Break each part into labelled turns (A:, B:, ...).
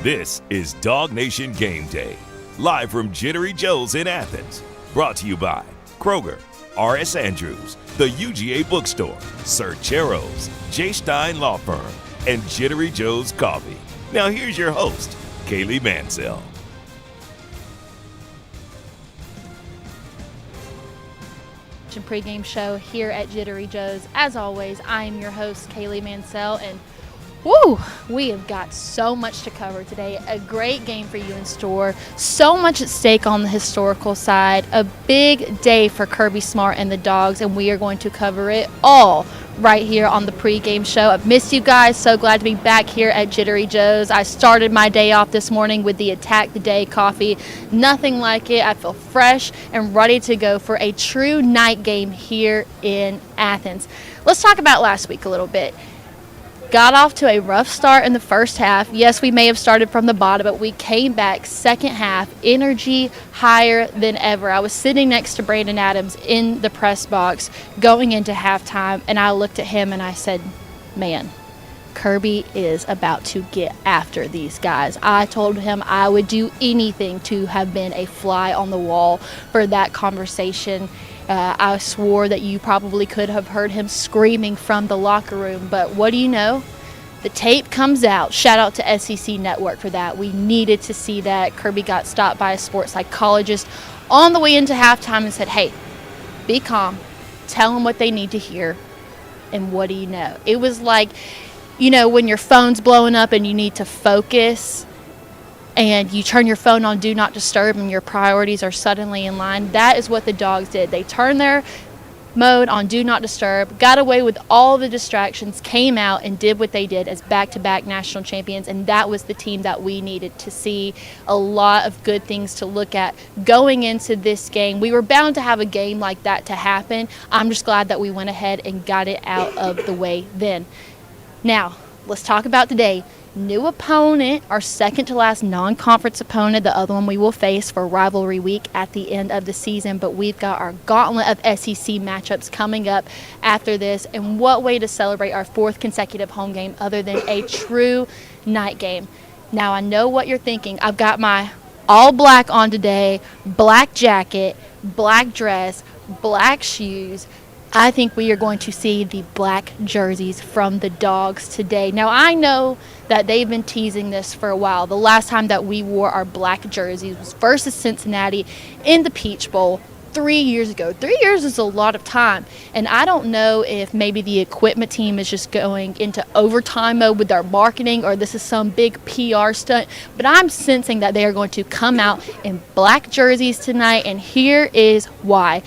A: This is DawgNation GameDay, live from Jittery Joe's in Athens. Brought to you by Kroger, R.S. Andrews, the UGA Bookstore, Sir Chero's, J. Stein Law Firm, and Jittery Joe's Coffee. Now here's your host, Kaylee Mansell.
B: Pre-game show here at Jittery Joe's. As always, I am your host, Kaylee Mansell, and we have got so much to cover today. A great game for you in store. So much at stake on the historical side. A big day for Kirby Smart and the Dogs, and we are going to cover it all right here on the pre-game show. I've missed you guys. So glad to be back here at Jittery Joe's. I started my day off this morning with the Attack the Day coffee. Nothing like it. I feel fresh and ready to go for a true night game here in Athens. Let's talk about last week a little bit. Got off to a rough start in the first half. Yes, we may have started from the bottom, but we came back second half, energy higher than ever. I was sitting next to Brandon Adams in the press box going into halftime, and I looked at him and I said, man, Kirby is about to get after these guys. I told him I would do anything to have been a fly on the wall for that conversation. I swore that you probably could have heard him screaming from the locker room, but what do you know? The tape comes out. Shout out to SEC Network for that. We needed to see that. Kirby got stopped by a sports psychologist on the way into halftime and said, hey, be calm. Tell them what they need to hear. And what do you know? It was like, you know, when your phone's blowing up and you need to focus and you turn your phone on Do Not Disturb and your priorities are suddenly in line. That is what the Dogs did. They turned their mode on Do Not Disturb, got away with all the distractions, came out and did what they did as back-to-back national champions, and that was the team that we needed to see. A lot of good things to look at going into this game. We were bound to have a game like that to happen. I'm just glad that we went ahead and got it out of the way then. Now, let's talk about today. New opponent, our second to last non-conference opponent, the other one we will face for rivalry week at the end of the season, but we've got our gauntlet of SEC matchups coming up after this, and what way to celebrate our fourth consecutive home game other than a true night game. Now, I know what you're thinking. I've got my all black on today, black jacket, black dress, black shoes. I think we are going to see the black jerseys from the Dogs today. Now, I know that they've been teasing this for a while. The last time that we wore our black jerseys was versus Cincinnati in the Peach Bowl 3 years ago. 3 years is a lot of time, and I don't know if maybe the equipment team is just going into overtime mode with their marketing or this is some big PR stunt, but I'm sensing that they are going to come out in black jerseys tonight, and here is why.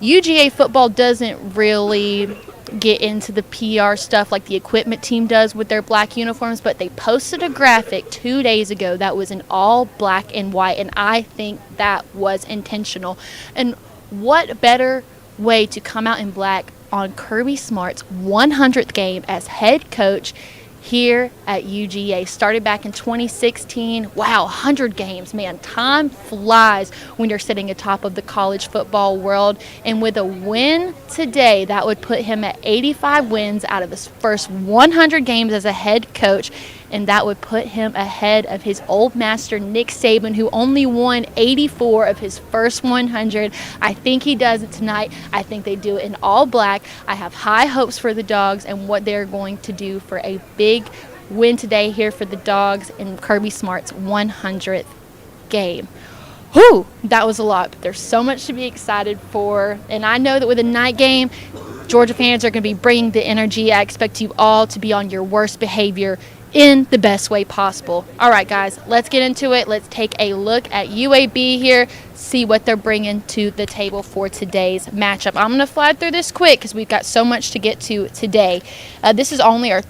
B: UGA football doesn't really get into the PR stuff like the equipment team does with their black uniforms, but they posted a graphic 2 days ago that was in all black and white, and I think that was intentional. And what better way to come out in black on Kirby Smart's 100th game as head coach here at UGA. Started back in 2016. Wow, 100 games, man. Time flies when you're sitting atop of the college football world. And with a win today, that would put him at 85 wins out of his first 100 games as a head coach. And that would put him ahead of his old master, Nick Saban, who only won 84 of his first 100. I think he does it tonight. I think they do it in all black. I have high hopes for the Dogs and what they're going to do for a big win today here for the Dogs in Kirby Smart's 100th game. Whew, that was a lot, but there's so much to be excited for. And I know that with a night game, Georgia fans are going to be bringing the energy. I expect you all to be on your worst behavior in the best way possible. All right, guys, let's get into it. Let's take a look at UAB here, see what they're bringing to the table for today's matchup. I'm going to fly through this quick because we've got so much to get to today. This is only our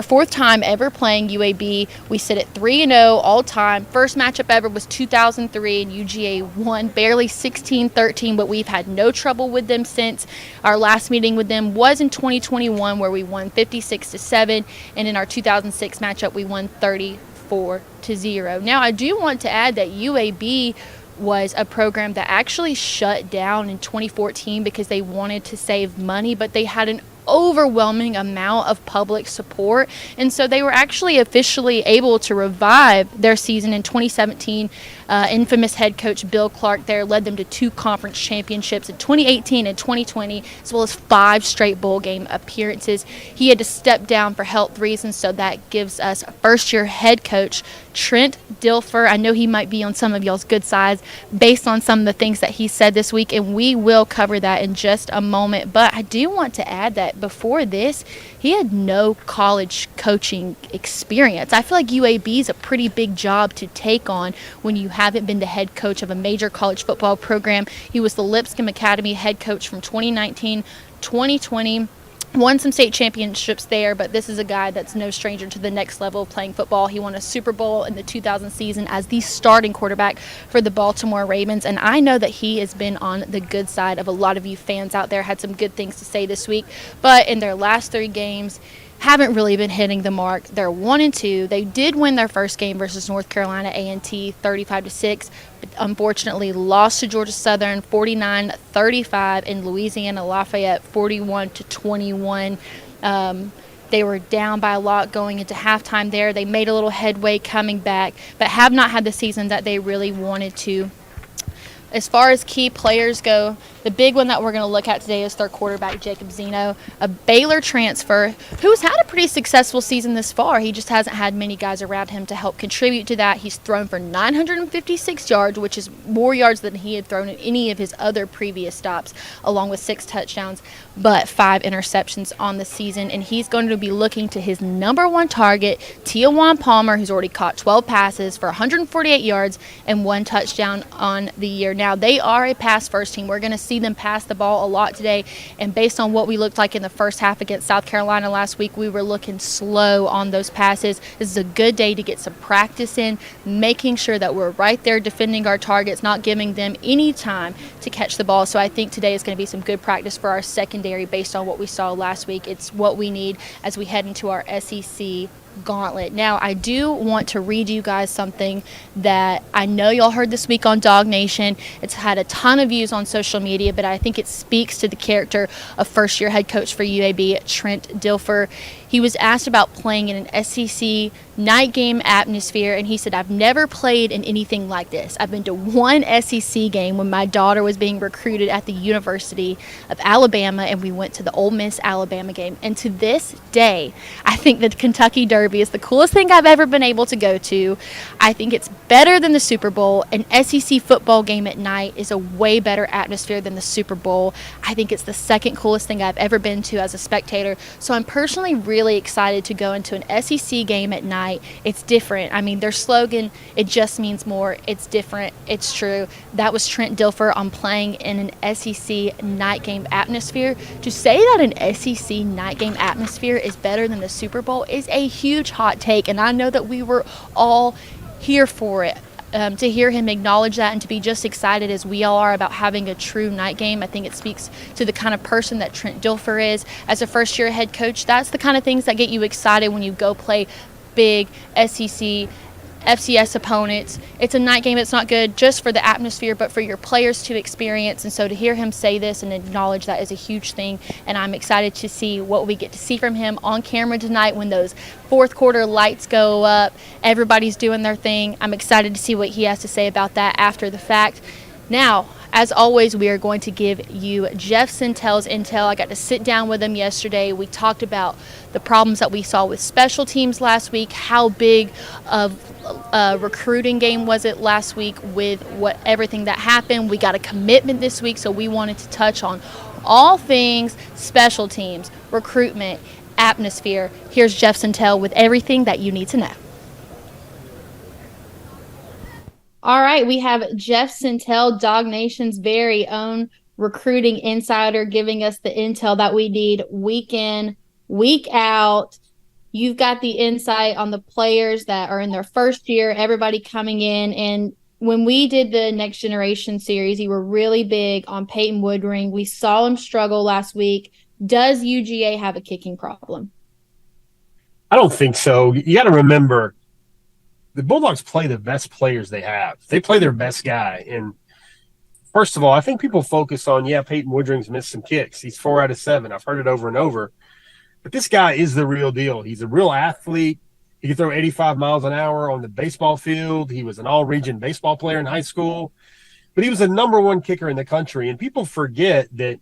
B: fourth time ever playing UAB. We sit at 3-0 all time. First matchup ever was 2003, and UGA won barely 16-13, but we've had no trouble with them since. Our last meeting with them was in 2021, where we won 56-7, and in our 2006 matchup, we won 34-0. Now, I do want to add that UAB was a program that actually shut down in 2014 because they wanted to save money, but they had an overwhelming amount of public support. And so they were actually officially able to revive their season in 2017. Infamous head coach Bill Clark there led them to 2 conference championships in 2018 and 2020, as well as 5 straight bowl game appearances. He had to step down for health reasons, so that gives us first-year head coach Trent Dilfer. I know he might be on some of y'all's good sides based on some of the things that he said this week, and we will cover that in just a moment. But I do want to add that before this, he had no college coaching experience. I feel like UAB is a pretty big job to take on when you haven't been the head coach of a major college football program. He was the Lipscomb Academy head coach from 2019, 2020. Won some state championships there, but this is a guy that's no stranger to the next level of playing football. He won a Super Bowl in the 2000 season as the starting quarterback for the Baltimore Ravens, and I know that he has been on the good side of a lot of you fans out there, had some good things to say this week, but in their last 3 games, haven't really been hitting the mark. They're 1-2. They did win their first game versus North Carolina A&T 35-6, but unfortunately lost to Georgia Southern 49-35 and Louisiana Lafayette 41-21. They were down by a lot going into halftime there. They made a little headway coming back, but have not had the season that they really wanted to. As far as key players go, the big one that we're going to look at today is their quarterback, Jacob Zeno, a Baylor transfer who's had a pretty successful season this far. He just hasn't had many guys around him to help contribute to that. He's thrown for 956 yards, which is more yards than he had thrown in any of his other previous stops, along with 6 touchdowns, but 5 interceptions on the season. And he's going to be looking to his number 1 target, Tiawan Palmer, who's already caught 12 passes for 148 yards and 1 touchdown on the year. Now, they are a pass-first team. We're going to see them pass the ball a lot today, and based on what we looked like in the first half against South Carolina last week, we were looking slow on those passes. This is a good day to get some practice in, making sure that we're right there defending our targets, not giving them any time to catch the ball. So I think today is going to be some good practice for our secondary based on what we saw last week. It's what we need as we head into our SEC gauntlet. Now, I do want to read you guys something that I know y'all heard this week on DawgNation. It's had a ton of views on social media, but I think it speaks to the character of first-year head coach for UAB, Trent Dilfer. He was asked about playing in an SEC night game atmosphere, and he said, "I've never played in anything like this. I've been to one SEC game when my daughter was being recruited at the University of Alabama, and we went to the Ole Miss Alabama game. And to this day, I think the Kentucky Derby is the coolest thing I've ever been able to go to. I think it's better than the Super Bowl. An SEC football game at night is a way better atmosphere than the Super Bowl. I think it's the second coolest thing I've ever been to as a spectator. So I'm personally really excited to go into an SEC game at night. It's different. I mean, their slogan, it just means more. It's different. It's true." That was Trent Dilfer on playing in an SEC night game atmosphere. To say that an SEC night game atmosphere is better than the Super Bowl is a huge hot take, and I know that we were all here for it. To hear him acknowledge that and to be just excited as we all are about having a true night game, I think it speaks to the kind of person that Trent Dilfer is. As a first-year head coach, that's the kind of things that get you excited when you go play big SEC, FCS opponents. It's a night game. It's not good just for the atmosphere, but for your players to experience. And so to hear him say this and acknowledge that is a huge thing. And I'm excited to see what we get to see from him on camera tonight when those fourth quarter lights go up. Everybody's doing their thing. I'm excited to see what he has to say about that after the fact. Now, as always, we are going to give you Jeff Sentell's intel. I got to sit down with him yesterday. We talked about the problems that we saw with special teams last week, how big of a recruiting game was it last week with everything that happened. We got a commitment this week, so we wanted to touch on all things special teams, recruitment, atmosphere. Here's Jeff Sentell with everything that you need to know. All right, we have Jeff Sentell, DawgNation's very own recruiting insider, giving us the intel that we need week in, week out. You've got the insight on the players that are in their first year, everybody coming in. And when we did the Next Generation series, you were really big on Peyton Woodring. We saw him struggle last week. Does UGA have a kicking problem?
C: I don't think so. You got to remember, the Bulldogs play the best players they have. They play their best guy. And First of all, I think people focus on, Peyton Woodring's missed some kicks. He's 4 out of 7. I've heard it over and over. But this guy is the real deal. He's a real athlete. He can throw 85 miles an hour on the baseball field. He was an all-region baseball player in high school. But he was the number 1 kicker in the country. And people forget that,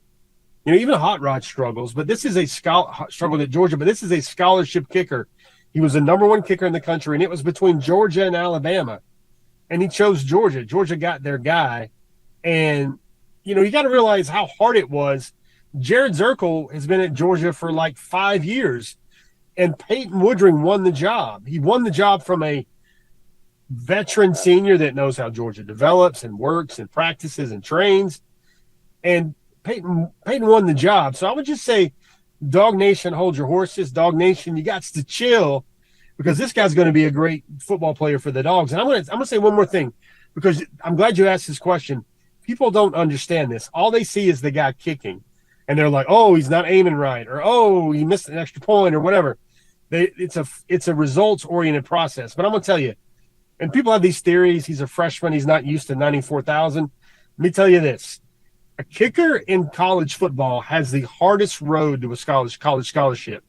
C: even Hot Rod struggles, but this is a struggle at Georgia, but this is a scholarship kicker. He was the number 1 kicker in the country, and it was between Georgia and Alabama. And he chose Georgia. Georgia got their guy. And, you got to realize how hard it was. Jared Zirkle has been at Georgia for like 5 years, and Peyton Woodring won the job. He won the job from a veteran senior that knows how Georgia develops and works and practices and trains. And Peyton won the job. So I would just say, DawgNation, hold your horses. DawgNation, you got to chill, because this guy's going to be a great football player for the Dogs. And I'm going to say one more thing, because I'm glad you asked this question. People don't understand this. All they see is the guy kicking, and they're like, "Oh, he's not aiming right," or "Oh, he missed an extra point," or whatever. It's a results-oriented process. But I'm going to tell you, and people have these theories. He's a freshman. He's not used to 94,000. Let me tell you this. A kicker in college football has the hardest road to a college scholarship,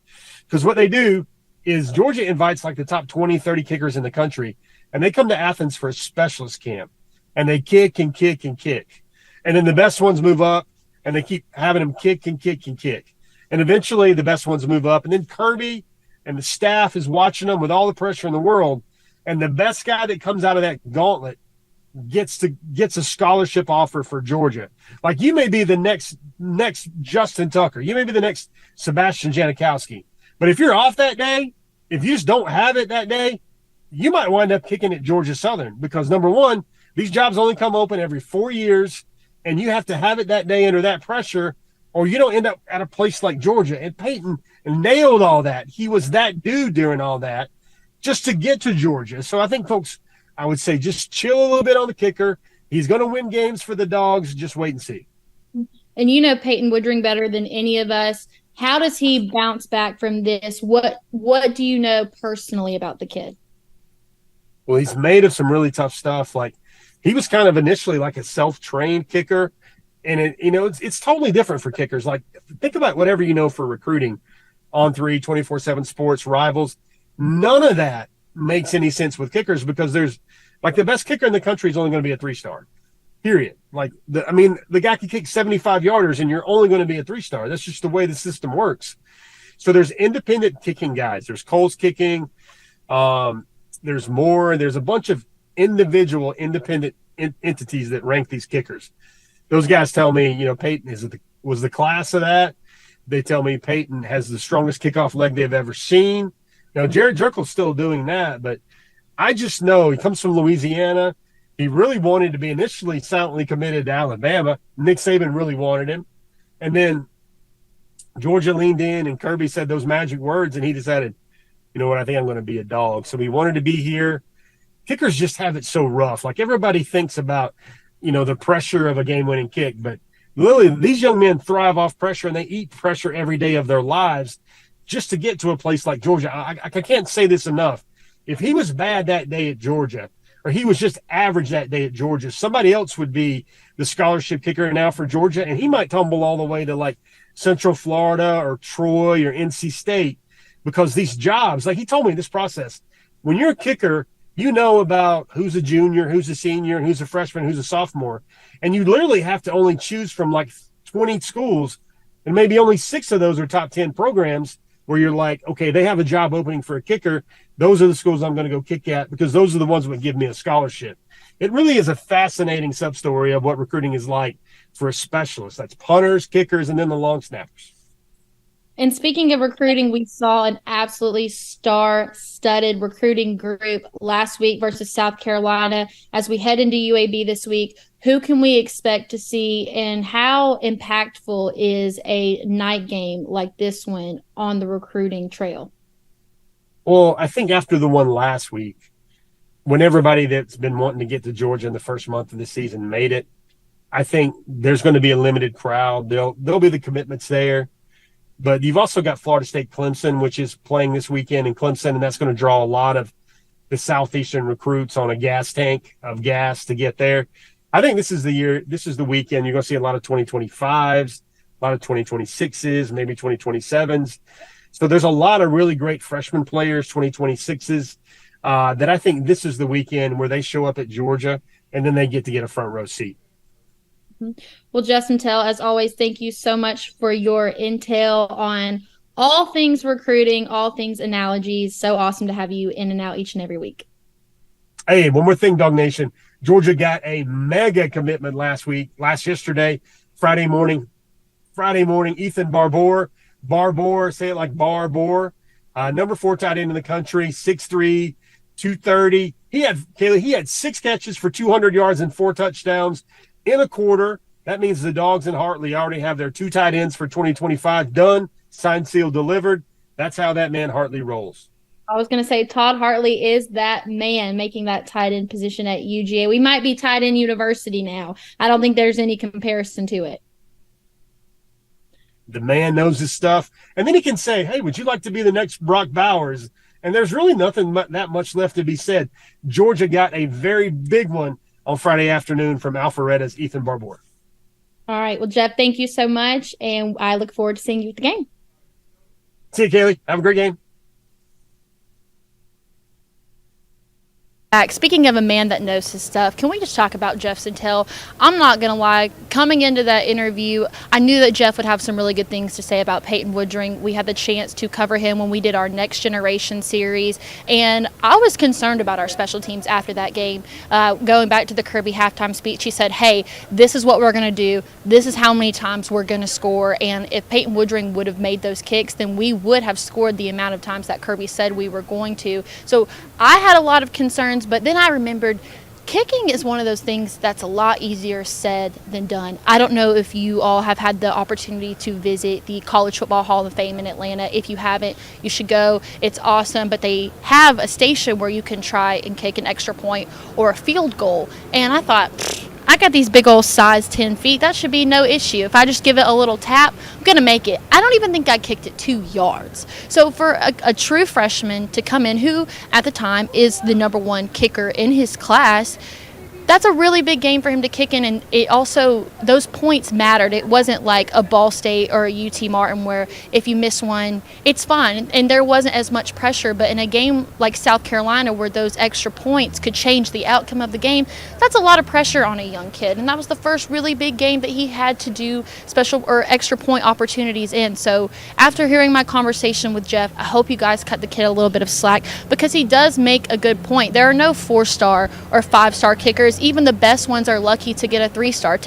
C: because what they do is Georgia invites like the top 20, 30 kickers in the country, and they come to Athens for a specialist camp, and they kick and kick and kick. And then the best ones move up, and they keep having them kick and kick and kick. And eventually the best ones move up, and then Kirby and the staff is watching them with all the pressure in the world, and the best guy that comes out of that gauntlet gets a scholarship offer for Georgia. Like, you may be the next Justin Tucker. You may be the next Sebastian Janikowski. But if you're off that day, if you just don't have it that day, you might wind up kicking at Georgia Southern, because, number one, these jobs only come open every 4 years, and you have to have it that day under that pressure, or you don't end up at a place like Georgia. And Peyton nailed all that. He was that dude during all that just to get to Georgia. So I think, folks, I would say just chill a little bit on the kicker. He's going to win games for the Dogs. Just wait and see.
B: And you know Peyton Woodring better than any of us. How does he bounce back from this? What do you know personally about the kid?
C: Well, he's made of some really tough stuff. Like, he was kind of initially like a self-trained kicker, and it's totally different for kickers. Like, think about whatever you know for recruiting, On3, 24/7 Sports, Rivals. None of that makes any sense with kickers, because there's like the best kicker in the country is only going to be a 3-star. Period. Like, the guy can kick 75-yarders, and you're only going to be a 3-star. That's just the way the system works. So there's independent kicking guys. There's Coles kicking. There's more. There's a bunch of individual independent entities that rank these kickers. Those guys tell me, Peyton was the class of that. They tell me Peyton has the strongest kickoff leg they've ever seen. Now, Jared Jerkel's still doing that, but I just know he comes from Louisiana. He really wanted to be initially silently committed to Alabama. Nick Saban really wanted him. And then Georgia leaned in, and Kirby said those magic words, and he decided, you know what, I think I'm going to be a Dog. So he wanted to be here. Kickers just have it so rough. Like, everybody thinks about, the pressure of a game-winning kick, but literally these young men thrive off pressure, and they eat pressure every day of their lives just to get to a place like Georgia. I can't say this enough. If he was bad that day at Georgia, or he was just average that day at Georgia, somebody else would be the scholarship kicker now for Georgia, and he might tumble all the way to like Central Florida or Troy or NC State, because these jobs, like he told me this process, when you're a kicker, you know about who's a junior, who's a senior, who's a freshman, who's a sophomore, and you literally have to only choose from like 20 schools, and maybe only 6 of those are top 10 programs, where you're like, okay, they have a job opening for a kicker. Those are the schools I'm going to go kick at, because those are the ones that would give me a scholarship. It really is a fascinating sub-story of what recruiting is like for a specialist. That's punters, kickers, and then the long snappers.
B: And speaking of recruiting, we saw an absolutely star-studded recruiting group last week versus South Carolina. As we head into UAB this week, who can we expect to see, and how impactful is a night game like this one on the recruiting trail?
C: Well, I think after the one last week, when everybody that's been wanting to get to Georgia in the first month of the season made it, I think there's going to be a limited crowd. There'll be the commitments there. But you've also got Florida State Clemson, which is playing this weekend in Clemson, and that's going to draw a lot of the Southeastern recruits on a gas tank of gas to get there. I think this is the year, this is the weekend. You're going to see a lot of 2025s, a lot of 2026s, maybe 2027s. So there's a lot of really great freshman players, 2026s, that I think this is the weekend where they show up at Georgia and then they get to get a front row seat.
B: Well, Justin Tell, as always, thank you so much for your intel on all things recruiting, all things analogies. So awesome to have you in and out each and every week.
C: Hey, one more thing, DawgNation. Georgia got a mega commitment yesterday, Friday morning, Ethan Barbour, say it like Barbour, number 4 tight end in the country, 6'3", 230. He had 6 catches for 200 yards and 4 touchdowns in a quarter. That means the Dogs in Hartley already have their 2 tight ends for 2025 done, signed, sealed, delivered. That's how that man Hartley rolls.
B: I was going to say Todd Hartley is that man making that tight end position at UGA. We might be tight end university now. I don't think there's any comparison to it.
C: The man knows his stuff. And then he can say, hey, would you like to be the next Brock Bowers? And there's really nothing that much left to be said. Georgia got a very big one on Friday afternoon from Alpharetta's Ethan Barbour.
B: All right. Well, Jeff, thank you so much. And I look forward to seeing you at the game.
C: See you, Kaylee. Have a great game.
B: Speaking of a man that knows his stuff, can we just talk about Jeff Sentell? I'm not going to lie. Coming into that interview, I knew that Jeff would have some really good things to say about Peyton Woodring. We had the chance to cover him when we did our Next Generation series, and I was concerned about our special teams after that game. Going back to the Kirby halftime speech, he said, hey, this is what we're going to do. This is how many times we're going to score, and if Peyton Woodring would have made those kicks, then we would have scored the amount of times that Kirby said we were going to. So I had a lot of concerns, but then I remembered kicking is one of those things that's a lot easier said than done. I don't know if you all have had the opportunity to visit the College Football Hall of Fame in Atlanta. If you haven't, you should go. It's awesome, but they have a station where you can try and kick an extra point or a field goal. And I thought, I got these big old size 10 feet. That should be no issue. If I just give it a little tap, I'm going to make it. I don't even think I kicked it 2 yards. So for a true freshman to come in, who at the time is the number 1 kicker in his class, that's a really big game for him to kick in, and it also, those points mattered. It wasn't like a Ball State or a UT Martin where if you miss one, it's fine, and there wasn't as much pressure. But in a game like South Carolina where those extra points could change the outcome of the game, that's a lot of pressure on a young kid, and that was the first really big game that he had to do special or extra point opportunities in. So after hearing my conversation with Jeff, I hope you guys cut the kid a little bit of slack, because he does make a good point. There are no 4-star or 5-star kickers. Even the best ones are lucky to get a 3-star.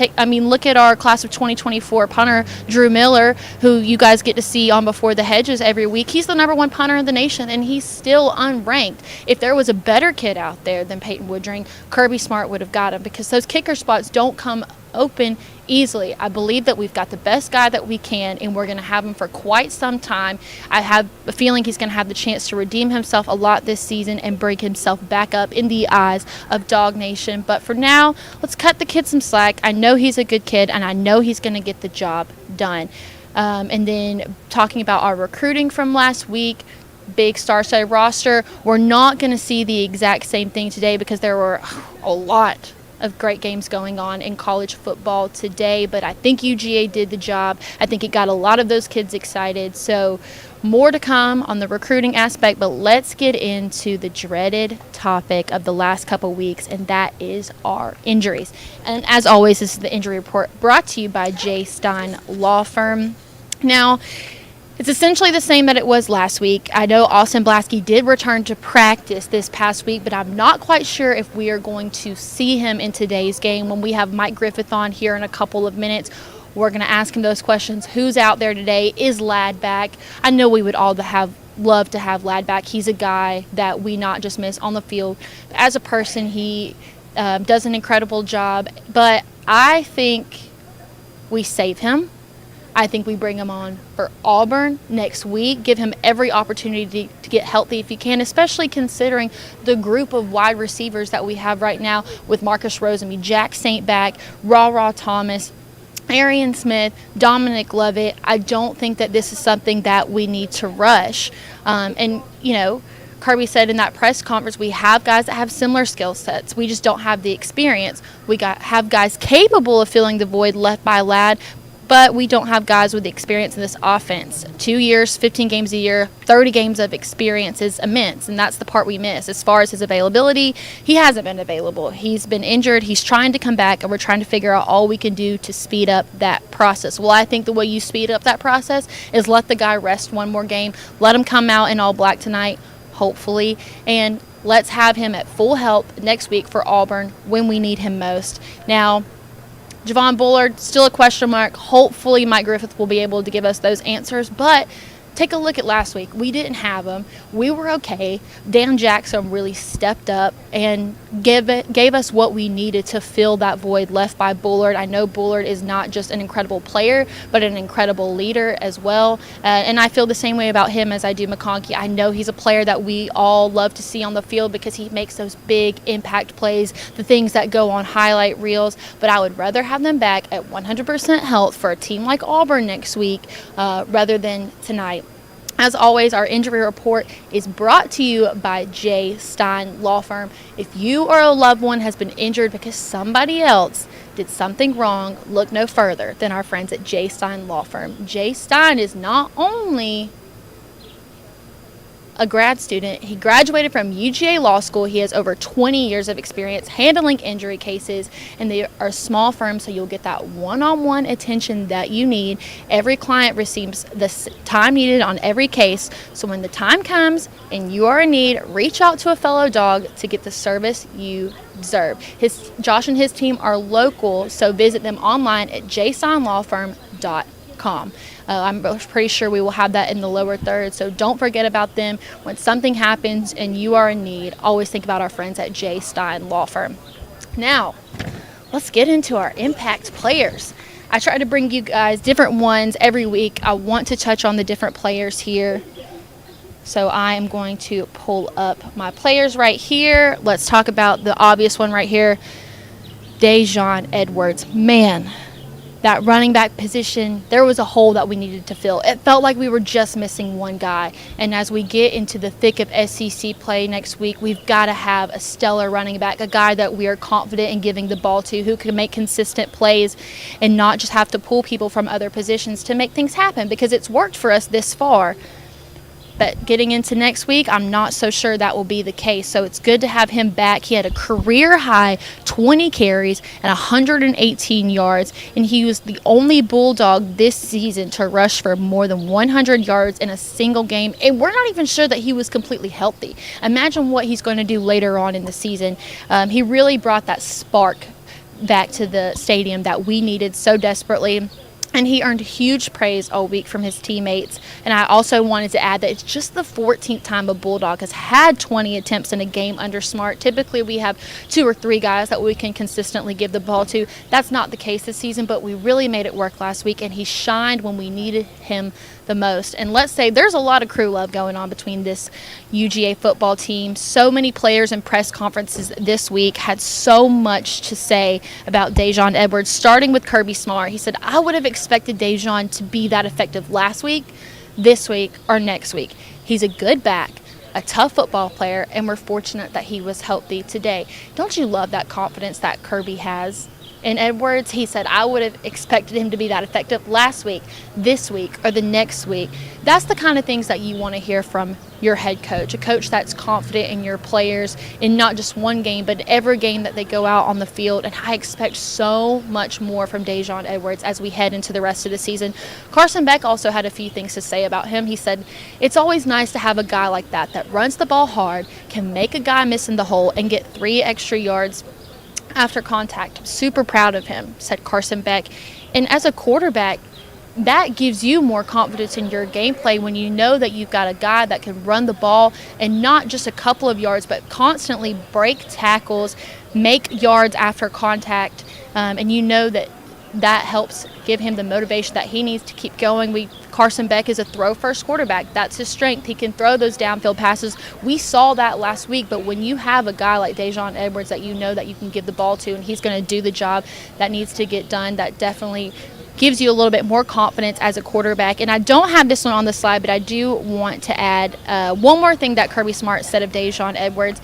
B: Look at our class of 2024 punter, Drew Miller, who you guys get to see on Before the Hedges every week. He's the number 1 punter in the nation, and he's still unranked. If there was a better kid out there than Peyton Woodring, Kirby Smart would have got him, because those kicker spots don't come open easily. I believe that we've got the best guy that we can, and we're going to have him for quite some time. I have a feeling he's going to have the chance to redeem himself a lot this season and bring himself back up in the eyes of DawgNation. But for now, let's cut the kid some slack. I know he's a good kid, and I know he's going to get the job done. And then talking about our recruiting from last week, big star-studded roster. We're not going to see the exact same thing today because there were a lot of great games going on in college football today, but I think UGA did the job. I think it got a lot of those kids excited. So more to come on the recruiting aspect, but let's get into the dreaded topic of the last couple weeks, and that is our injuries. And as always, this is the injury report brought to you by J. Stein Law Firm. Now, it's essentially the same that it was last week. I know Austin Blasky did return to practice this past week, but I'm not quite sure if we are going to see him in today's game. When we have Mike Griffith on here in a couple of minutes, we're going to ask him those questions. Who's out there today? Is Ladd back? I know we would all love to have Ladd back. He's a guy that we not just miss on the field. As a person, he does an incredible job, but I think we save him. I think we bring him on for Auburn next week, give him every opportunity to get healthy if he can, especially considering the group of wide receivers that we have right now with Marcus Rosenby, Jack St. back, Raw Thomas, Arian Smith, Dominic Lovett. I don't think that this is something that we need to rush. And, you know, Kirby said in that press conference, we have guys that have similar skill sets. We just don't have the experience. We have guys capable of filling the void left by Ladd, but we don't have guys with the experience in this offense. 2 years, 15 games a year, 30 games of experience is immense, and that's the part we miss. As far as his availability, he hasn't been available. He's been injured. He's trying to come back, and we're trying to figure out all we can do to speed up that process. Well, I think the way you speed up that process is let the guy rest one more game, let him come out in all black tonight, hopefully, and let's have him at full health next week for Auburn when we need him most. Now, Javon Bullard, still a question mark. Hopefully Mike Griffith will be able to give us those answers, but take a look at last week. We didn't have him. We were okay. Dan Jackson really stepped up and gave us what we needed to fill that void left by Bullard. I know Bullard is not just an incredible player, but an incredible leader as well. And I feel the same way about him as I do McConkey. I know he's a player that we all love to see on the field because he makes those big impact plays, the things that go on highlight reels. But I would rather have them back at 100% health for a team like Auburn next week rather than tonight. As always, our injury report is brought to you by J. Stein Law Firm. If you or a loved one has been injured because somebody else did something wrong, look no further than our friends at J. Stein Law Firm. J. Stein is not only a grad student. He graduated from UGA Law School. He has over 20 years of experience handling injury cases, and they are a small firm, so you'll get that one-on-one attention that you need. Every client receives the time needed on every case, so when the time comes and you are in need, reach out to a fellow dog to get the service you deserve. Josh and his team are local, so visit them online at jsteinlawfirm.com. I'm pretty sure we will have that in the lower third, so don't forget about them. When something happens and you are in need, always think about our friends at J. Stein Law Firm. Now, let's get into our impact players. I try to bring you guys different ones every week. I want to touch on the different players here. So I am going to pull up my players right here. Let's talk about the obvious one right here, Dajon Edwards. Man, that running back position, there was a hole that we needed to fill. It felt like we were just missing one guy. And as we get into the thick of SEC play next week, we've got to have a stellar running back, a guy that we are confident in giving the ball to, who can make consistent plays and not just have to pull people from other positions to make things happen, because it's worked for us this far. But getting into next week, I'm not so sure that will be the case. So it's good to have him back. He had a career-high 20 carries and 118 yards, and he was the only Bulldog this season to rush for more than 100 yards in a single game. And we're not even sure that he was completely healthy. Imagine what he's going to do later on in the season. He really brought that spark back to the stadium that we needed so desperately. And he earned huge praise all week from his teammates. And I also wanted to add that it's just the 14th time a Bulldog has had 20 attempts in a game under Smart. Typically, we have 2 or 3 guys that we can consistently give the ball to. That's not the case this season, but we really made it work last week, and he shined when we needed him the most. And let's say there's a lot of crew love going on between this UGA football team. So many players in press conferences this week had so much to say about Dajon Edwards, starting with Kirby Smart. He said, I would have expected Dajon to be that effective last week, this week, or next week. He's a good back, a tough football player, and we're fortunate that he was healthy today. Don't you love that confidence that Kirby has? In Edwards, he said, I would have expected him to be that effective last week, this week, or the next week. That's the kind of things that you want to hear from your head coach, a coach that's confident in your players in not just one game, but every game that they go out on the field. And I expect so much more from Dajon Edwards as we head into the rest of the season. Carson Beck also had a few things to say about him. He said, it's always nice to have a guy like that runs the ball hard, can make a guy miss in the hole, and get 3 extra yards after contact. I'm super proud of him, said Carson Beck. And as a quarterback, that gives you more confidence in your gameplay when you know that you've got a guy that can run the ball and not just a couple of yards, but constantly break tackles, make yards after contact, and you know that helps give him the motivation that he needs to keep going. Carson Beck is a throw-first quarterback. That's his strength. He can throw those downfield passes. We saw that last week, but when you have a guy like Dajon Edwards that you know that you can give the ball to and he's going to do the job that needs to get done, that definitely gives you a little bit more confidence as a quarterback. And I don't have this one on the slide, but I do want to add one more thing that Kirby Smart said of Dajon Edwards.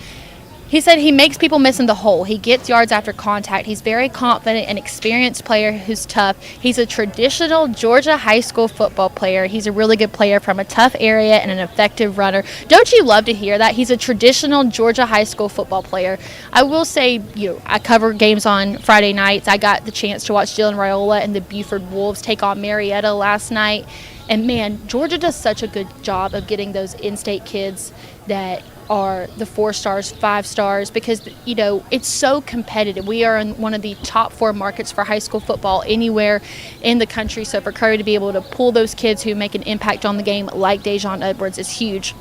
B: He said he makes people miss in the hole. He gets yards after contact. He's very confident and experienced player who's tough. He's a traditional Georgia high school football player. He's a really good player from a tough area and an effective runner. Don't you love to hear that? He's a traditional Georgia high school football player. I will say, I cover games on Friday nights. I got the chance to watch Dylan Raiola and the Buford Wolves take on Marietta last night. And, man, Georgia does such a good job of getting those in-state kids that are the 4 stars, 5 stars, because, it's so competitive. We are in one of the top 4 markets for high school football anywhere in the country. So for Curry to be able to pull those kids who make an impact on the game like Dajon Edwards is huge.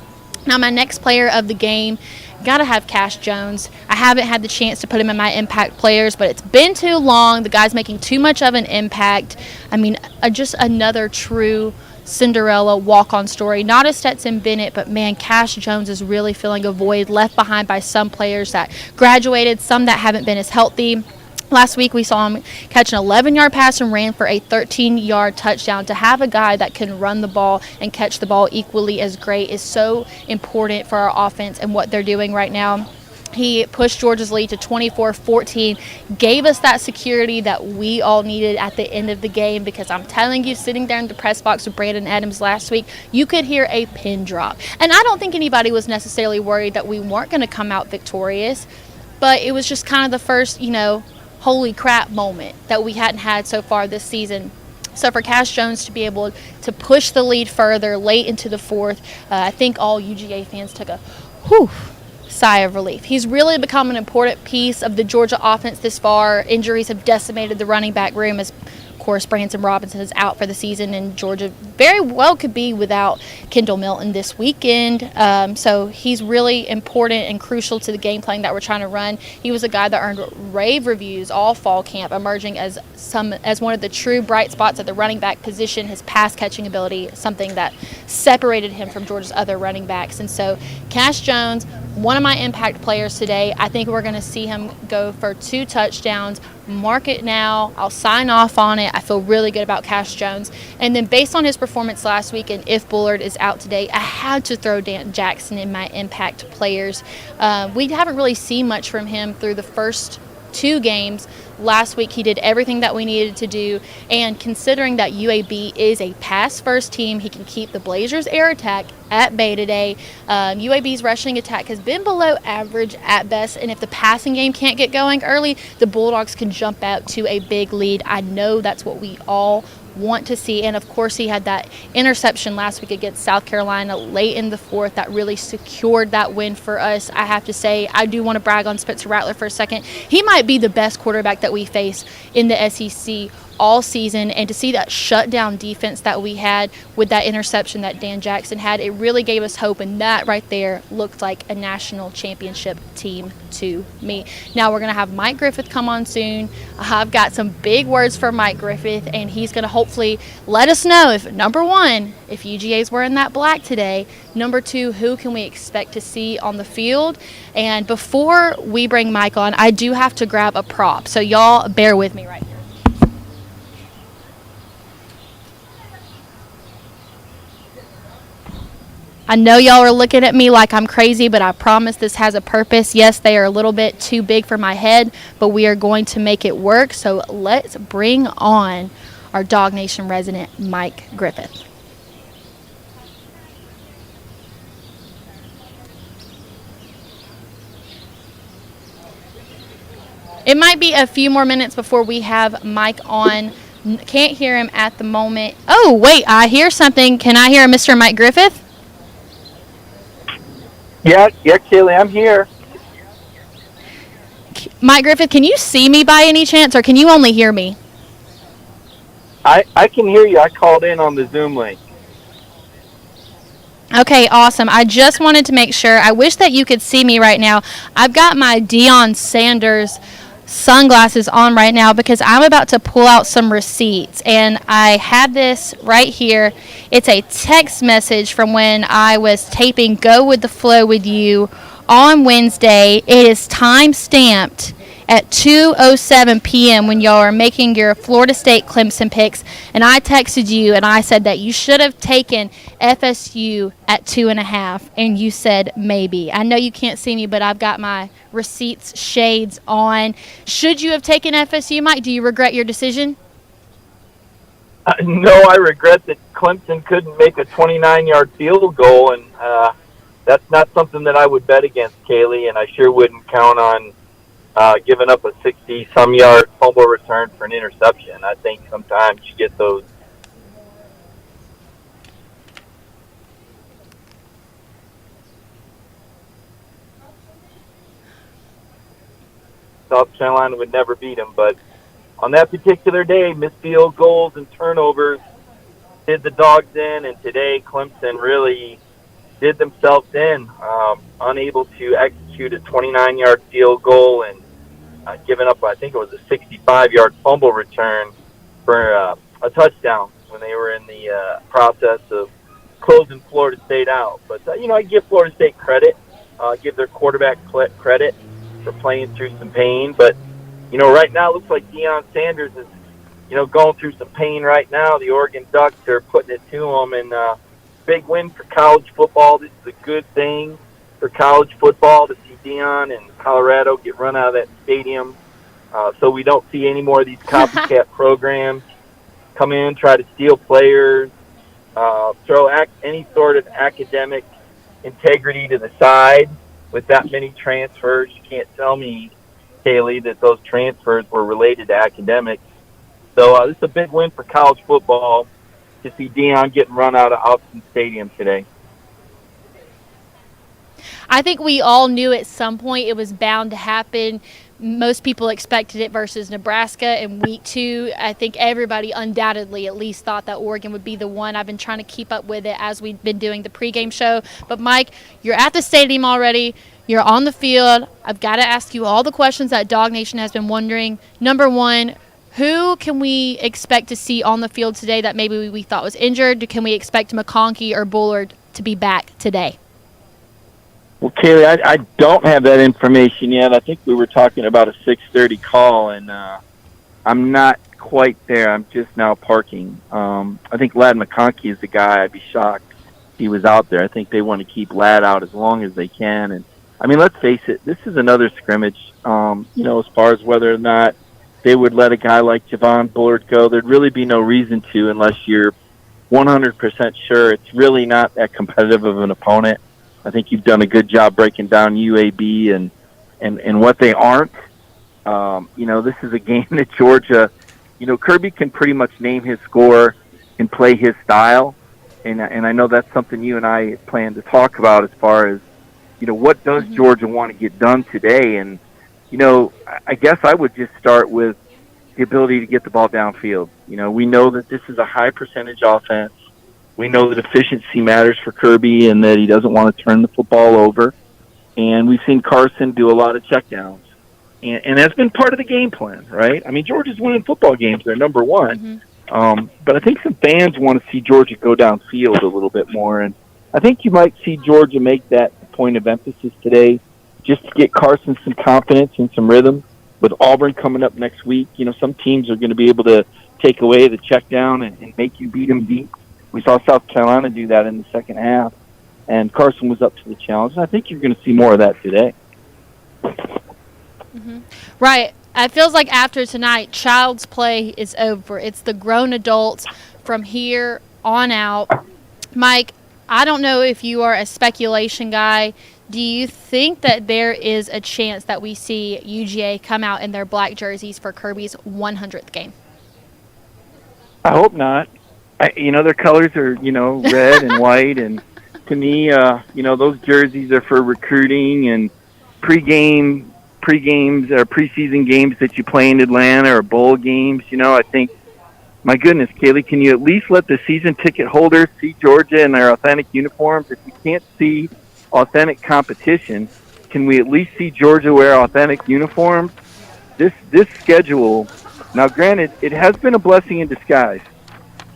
B: Now, my next player of the game, got to have Cash Jones. I haven't had the chance to put him in my impact players, but it's been too long. The guy's making too much of an impact. I mean, just another true Cinderella walk-on story. Not a Stetson Bennett, but man, Cash Jones is really filling a void left behind by some players that graduated, some that haven't been as healthy. Last week we saw him catch an 11-yard pass and ran for a 13-yard touchdown. To have a guy that can run the ball and catch the ball equally as great is so important for our offense and what they're doing right now. He pushed Georgia's lead to 24-14, gave us that security that we all needed at the end of the game, because I'm telling you, sitting there in the press box with Brandon Adams last week, you could hear a pin drop. And I don't think anybody was necessarily worried that we weren't going to come out victorious, but it was just kind of the first, holy crap moment that we hadn't had so far this season. So for Cash Jones to be able to push the lead further late into the fourth, I think all UGA fans took a sigh of relief. He's really become an important piece of the Georgia offense this far. Injuries have decimated the running back room, as of course Branson Robinson is out for the season, and Georgia very well could be without Kendall Milton this weekend. So he's really important and crucial to the game plan that we're trying to run. He was a guy that earned rave reviews all fall camp, emerging as one of the true bright spots at the running back position. His pass catching ability, something that separated him from Georgia's other running backs. And so Cash Jones, one of my impact players today. I think we're going to see him go for 2 touchdowns. Mark it now. I'll sign off on it. I feel really good about Cash Jones. And then based on his performance last week, and if Bullard is out today, I had to throw Dan Jackson in my impact players. We haven't really seen much from him through the first 2 games. Last week he did everything that we needed to do, and considering that UAB is a pass-first team, he can keep the Blazers' air attack at bay today. UAB's rushing attack has been below average at best, and if the passing game can't get going early, the Bulldogs can jump out to a big lead. I know that's what we all want to see. And of course he had that interception last week against South Carolina late in the fourth that really secured that win for us. I have to say, I do want to brag on Spencer Rattler for a second. He might be the best quarterback that we face in the SEC all season, and to see that shutdown defense that we had with that interception that Dan Jackson had, it really gave us hope, and that right there looked like a national championship team to me. Now we're going to have Mike Griffith come on soon. I've got some big words for Mike Griffith, and he's going to hopefully let us know if, number 1, if UGA's wearing that black today, number 2, who can we expect to see on the field. And before we bring Mike on, I do have to grab a prop, so y'all bear with me right here. I know y'all are looking at me like I'm crazy, but I promise this has a purpose. Yes, they are a little bit too big for my head, but we are going to make it work. So let's bring on our DawgNation resident, Mike Griffith. It might be a few more minutes before we have Mike on. Can't hear him at the moment. Oh, wait, I hear something. Can I hear Mr. Mike Griffith?
D: Yeah, Kaylee, I'm here.
B: Mike Griffith, can you see me by any chance, or can you only hear me?
D: I can hear you. I called in on the Zoom link.
B: Okay, awesome. I just wanted to make sure. I wish that you could see me right now. I've got my Deion Sanders sunglasses on right now because I'm about to pull out some receipts, and I have this right here. It's a text message from when I was taping Go With The Flow with you on Wednesday. It is time stamped, at 2:07 p.m. when y'all are making your Florida State Clemson picks, and I texted you and I said that you should have taken FSU at 2.5, and you said maybe. I know you can't see me, but I've got my receipts shades on. Should you have taken FSU, Mike? Do you regret your decision?
D: No, I regret that Clemson couldn't make a 29-yard field goal, and that's not something that I would bet against, Kaylee, and I sure wouldn't count on giving up a 60-some-yard fumble return for an interception. I think sometimes you get those. South Carolina would never beat them, but on that particular day, missed field goals and turnovers did the Dogs in, and today Clemson really did themselves in, unable to execute a 29-yard field goal and giving up, I think it was a 65-yard fumble return for a touchdown when they were in the process of closing Florida State out. But, I give Florida State credit, give their quarterback credit for playing through some pain. But, right now it looks like Deion Sanders is, going through some pain right now. The Oregon Ducks are putting it to him, and big win for college football. This is a good thing for college football to see Deion and Colorado get run out of that stadium, so we don't see any more of these copycat programs come in, try to steal players, throw any sort of academic integrity to the side with that many transfers. You can't tell me, Kaylee, that those transfers were related to academics. So this is a big win for college football to see Deion getting run out of Austin Stadium today.
B: I think we all knew at some point it was bound to happen. Most people expected it versus Nebraska in week 2. I think everybody undoubtedly at least thought that Oregon would be the one. I've been trying to keep up with it as we've been doing the pregame show. But, Mike, you're at the stadium already. You're on the field. I've got to ask you all the questions that DawgNation has been wondering. Number one, who can we expect to see on the field today that maybe we thought was injured? Can we expect McConkey or Bullard to be back today?
D: Well, Kaylee, I don't have that information yet. I think we were talking about a 6:30 call, and I'm not quite there. I'm just now parking. I think Ladd McConkey is the guy. I'd be shocked if he was out there. I think they want to keep Ladd out as long as they can. And, let's face it, this is another scrimmage, as far as whether or not they would let a guy like Javon Bullard go. There'd really be no reason to unless you're 100% sure it's really not that competitive of an opponent. I think you've done a good job breaking down UAB and what they aren't. This is a game that Georgia, Kirby can pretty much name his score and play his style. And I know that's something you and I plan to talk about as far as, what does Georgia want to get done today? And, I guess I would just start with the ability to get the ball downfield. We know that this is a high percentage offense. We know that efficiency matters for Kirby and that he doesn't want to turn the football over. And we've seen Carson do a lot of checkdowns. And that's been part of the game plan, right? Georgia's winning football games. They're number one. But I think some fans want to see Georgia go downfield a little bit more. And I think you might see Georgia make that a point of emphasis today just to get Carson some confidence and some rhythm. With Auburn coming up next week, some teams are going to be able to take away the check down and make you beat them deep. We saw South Carolina do that in the second half, and Carson was up to the challenge. And I think you're going to see more of that today.
B: Right. It feels like after tonight, child's play is over. It's the grown adults from here on out. Mike, I don't know if you are a speculation guy. Do you think that there is a chance that we see UGA come out in their black jerseys for Kirby's 100th game?
D: I hope not. Their colors are, red and white, and to me, those jerseys are for recruiting and pregames or preseason games that you play in Atlanta or bowl games. I think, my goodness, Kaylee, can you at least let the season ticket holders see Georgia in their authentic uniforms? If you can't see authentic competition, can we at least see Georgia wear authentic uniforms? This schedule, now granted, it has been a blessing in disguise.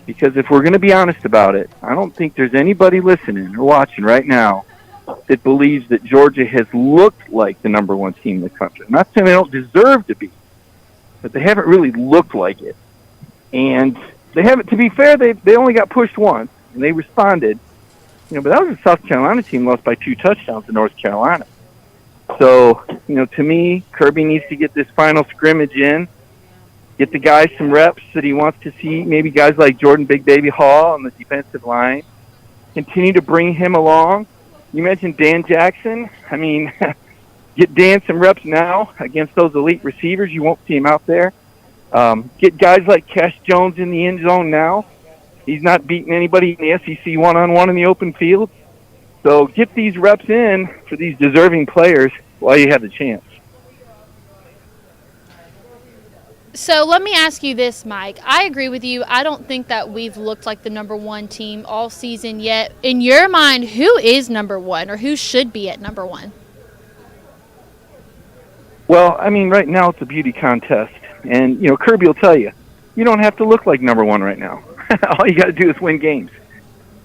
D: Because if we're going to be honest about it, I don't think there's anybody listening or watching right now that believes that Georgia has looked like the number one team in the country. I'm not saying they don't deserve to be, but they haven't really looked like it. And they haven't, to be fair, they only got pushed once, and they responded. But that was a South Carolina team lost by 2 touchdowns to North Carolina. So, to me, Kirby needs to get this final scrimmage in, get the guys some reps that he wants to see, maybe guys like Jordan Big Baby Hall on the defensive line, continue to bring him along. You mentioned Dan Jackson. I mean, get Dan some reps now against those elite receivers. You won't see him out there. Get guys like Cash Jones in the end zone now. He's not beating anybody in the SEC one-on-one in the open field. So get these reps in for these deserving players while you have the chance.
B: So let me ask you this, Mike. I agree with you. I don't think that we've looked like the number one team all season yet. In your mind, who is number one or who should be at number one?
D: Well, I mean, right now it's a beauty contest. And, Kirby will tell you, you don't have to look like number one right now. All you got to do is win games.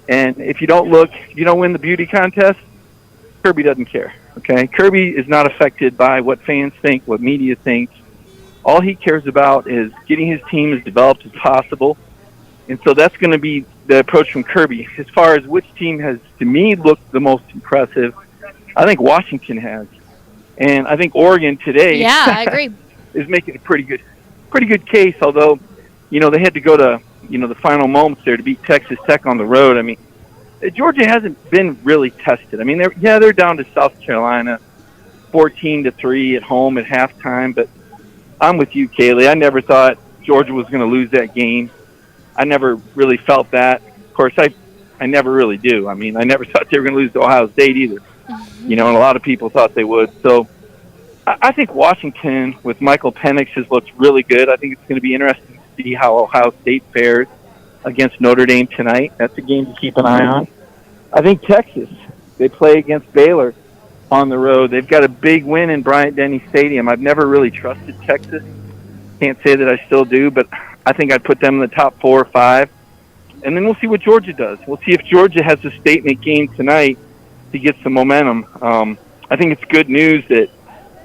D: And if you don't win the beauty contest, Kirby doesn't care, okay? Kirby is not affected by what fans think, what media thinks. All he cares about is getting his team as developed as possible. And so that's going to be the approach from Kirby. As far as which team has, to me, looked the most impressive, I think Washington has. And I think Oregon today
B: I agree.
D: is making a pretty good case, although, they had to go to, the final moments there to beat Texas Tech on the road. I mean, Georgia hasn't been really tested. I mean, they're down to South Carolina, 14-3 at home at halftime, but I'm with you, Kaylee. I never thought Georgia was going to lose that game. I never really felt that. Of course, I never really do. I mean, I never thought they were going to lose to Ohio State either. And a lot of people thought they would. So I think Washington with Michael Penix has looked really good. I think it's going to be interesting to see how Ohio State fares against Notre Dame tonight. That's a game to keep an eye on. I think Texas, they play against Baylor on the road. They've got a big win in Bryant-Denny Stadium. I've never really trusted Texas. Can't say that I still do, but I think I'd put them in the top 4 or 5. And then we'll see what Georgia does. We'll see if Georgia has a statement game tonight to get some momentum. I think it's good news that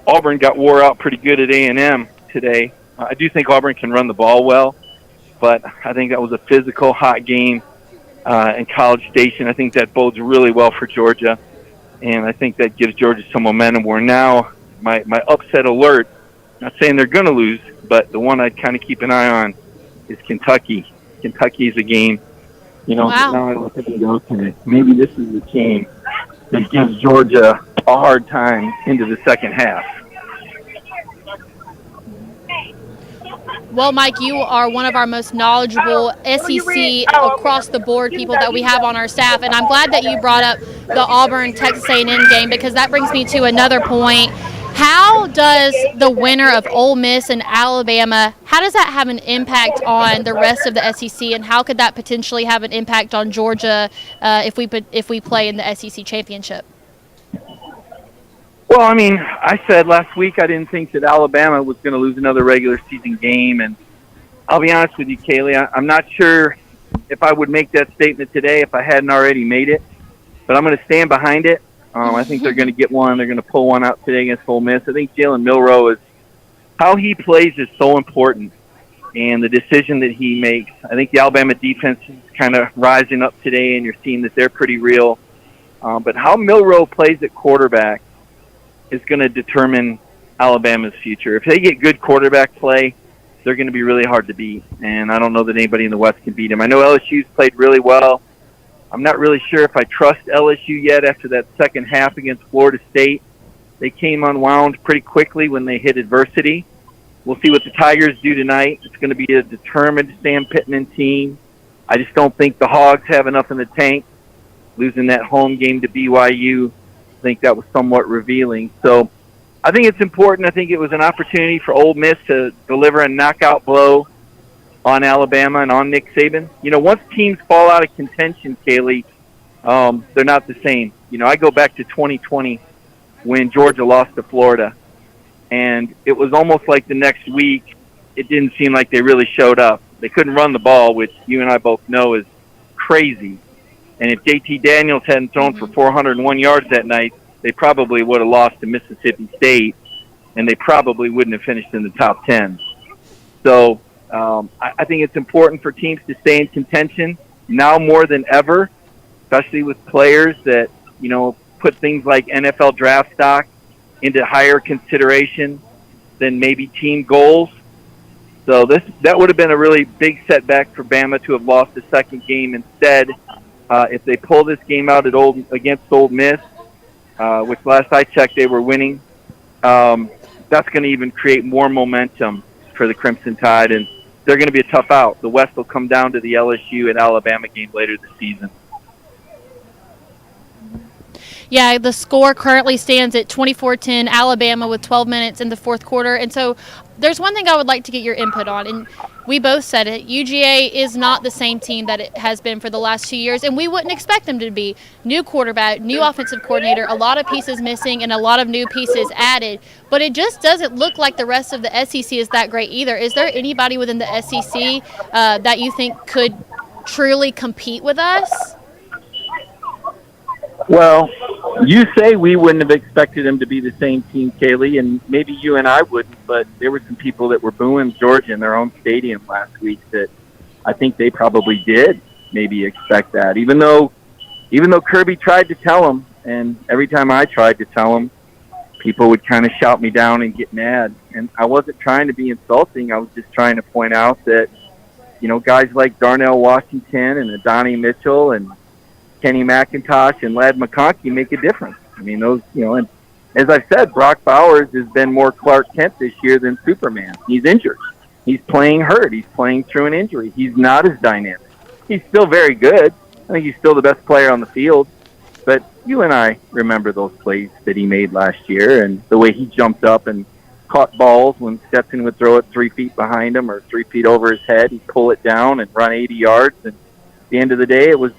D: Auburn got wore out pretty good at A&M today. I do think Auburn can run the ball well, but I think that was a physical, hot game in College Station. I think that bodes really well for Georgia, and I think that gives Georgia some momentum where now my upset alert, not saying they're going to lose, but the one I'd kind of keep an eye on is Kentucky. Kentucky's a game. Now I look at it, okay, maybe this is the team that gives Georgia a hard time into the second half.
B: Well, Mike, you are one of our most knowledgeable SEC across-the-board people that we have on our staff, and I'm glad that you brought up the Auburn-Texas A&M game because that brings me to another point. How does the winner of Ole Miss and Alabama, how does that have an impact on the rest of the SEC, and how could that potentially have an impact on Georgia if we play in the SEC championship?
D: Well, I mean, I said last week I didn't think that Alabama was going to lose another regular season game, and I'll be honest with you, Kaylee, I'm not sure if I would make that statement today if I hadn't already made it, but I'm going to stand behind it. I think they're going to get one. They're going to pull one out today against Ole Miss. I think Jalen Milroe how he plays is so important, and the decision that he makes. I think the Alabama defense is kind of rising up today, and you're seeing that they're pretty real. But how Milroe plays at quarterback is going to determine Alabama's future. If they get good quarterback play, they're going to be really hard to beat, and I don't know that anybody in the West can beat them. I know LSU's played really well. I'm not really sure if I trust LSU yet after that second half against Florida State. They came unwound pretty quickly when they hit adversity. We'll see what the Tigers do tonight. It's going to be a determined Sam Pittman team. I just don't think the Hogs have enough in the tank. Losing that home game to BYU, I think that was somewhat revealing. So I think it's important. I think it was an opportunity for Ole Miss to deliver a knockout blow on Alabama and on Nick Saban. Once teams fall out of contention, Kaylee, they're not the same. I go back to 2020 when Georgia lost to Florida, and it was almost like the next week it didn't seem like they really showed up. They couldn't run the ball, which you and I both know is crazy. And if JT Daniels hadn't thrown for 401 yards that night, they probably would have lost to Mississippi State, and they probably wouldn't have finished in the top 10. So I think it's important for teams to stay in contention now more than ever, especially with players that, put things like NFL draft stock into higher consideration than maybe team goals. So that would have been a really big setback for Bama to have lost the second game. Instead, if they pull this game out against Ole Miss, which last I checked they were winning, that's going to even create more momentum for the Crimson Tide, and they're going to be a tough out. The West will come down to the LSU and Alabama game later this season.
B: Yeah, the score currently stands at 24-10, Alabama with 12 minutes in the fourth quarter. And so there's one thing I would like to get your input on, and we both said it. UGA is not the same team that it has been for the last 2 years, and we wouldn't expect them to be. New quarterback, new offensive coordinator, a lot of pieces missing and a lot of new pieces added. But it just doesn't look like the rest of the SEC is that great either. Is there anybody within the SEC that you think could truly compete with us?
D: Well, you say we wouldn't have expected them to be the same team, Kaylee, and maybe you and I wouldn't, but there were some people that were booing Georgia in their own stadium last week that I think they probably did maybe expect that, even though Kirby tried to tell them, and every time I tried to tell them, people would kind of shout me down and get mad. And I wasn't trying to be insulting. I was just trying to point out that, guys like Darnell Washington and Adonai Mitchell and Kenny McIntosh and Ladd McConkey make a difference. I mean, those, and as I've said, Brock Bowers has been more Clark Kent this year than Superman. He's injured. He's playing hurt. He's playing through an injury. He's not as dynamic. He's still very good. I think he's still the best player on the field. But you and I remember those plays that he made last year and the way he jumped up and caught balls when Stetson would throw it 3 feet behind him or 3 feet over his head. He'd pull it down and run 80 yards. And at the end of the day, it was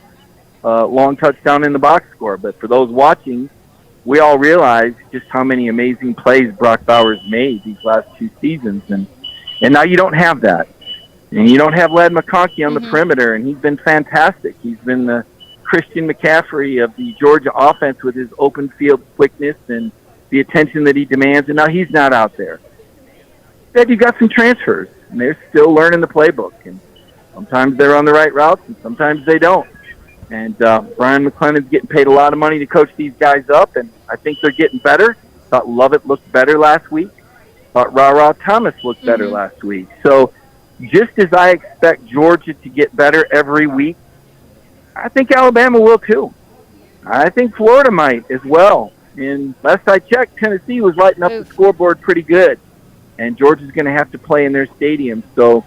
D: long touchdown in the box score. But for those watching, we all realize just how many amazing plays Brock Bowers made these last 2 seasons. And now you don't have that. And you don't have Ladd McConkey on the perimeter, and he's been fantastic. He's been the Christian McCaffrey of the Georgia offense with his open field quickness and the attention that he demands, and now he's not out there. Instead, you've got some transfers, and they're still learning the playbook. And sometimes they're on the right routes, and sometimes they don't. And Brian McClennan's getting paid a lot of money to coach these guys up, and I think they're getting better. Thought Lovett looked better last week. Thought Ra Thomas looked better last week. So just as I expect Georgia to get better every week, I think Alabama will too. I think Florida might as well. And last I checked, Tennessee was lighting up the scoreboard pretty good. And Georgia's going to have to play in their stadium. So